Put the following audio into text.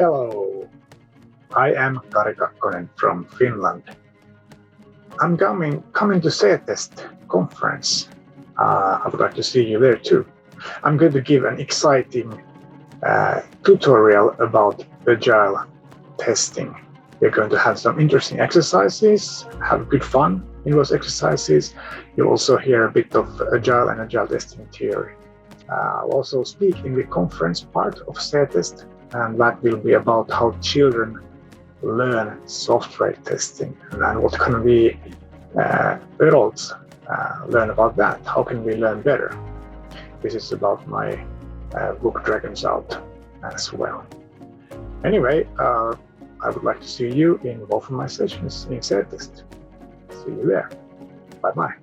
Hello, I am Kari Kakkonen from Finland. I'm coming to SEETEST conference. I would like to see you there too. I'm going to give an exciting tutorial about Agile testing. We're going to have some interesting exercises, have good fun in those exercises. You'll also hear a bit of Agile and Agile testing theory. I'll also speak in the conference part of SEETEST, and that will be about how children learn software testing and what can we adults learn about that. How can we learn better? This is about my book Dragons Out as well. Anyway, I would like to see you in both of my sessions in SEETEST. See you there. Bye-bye.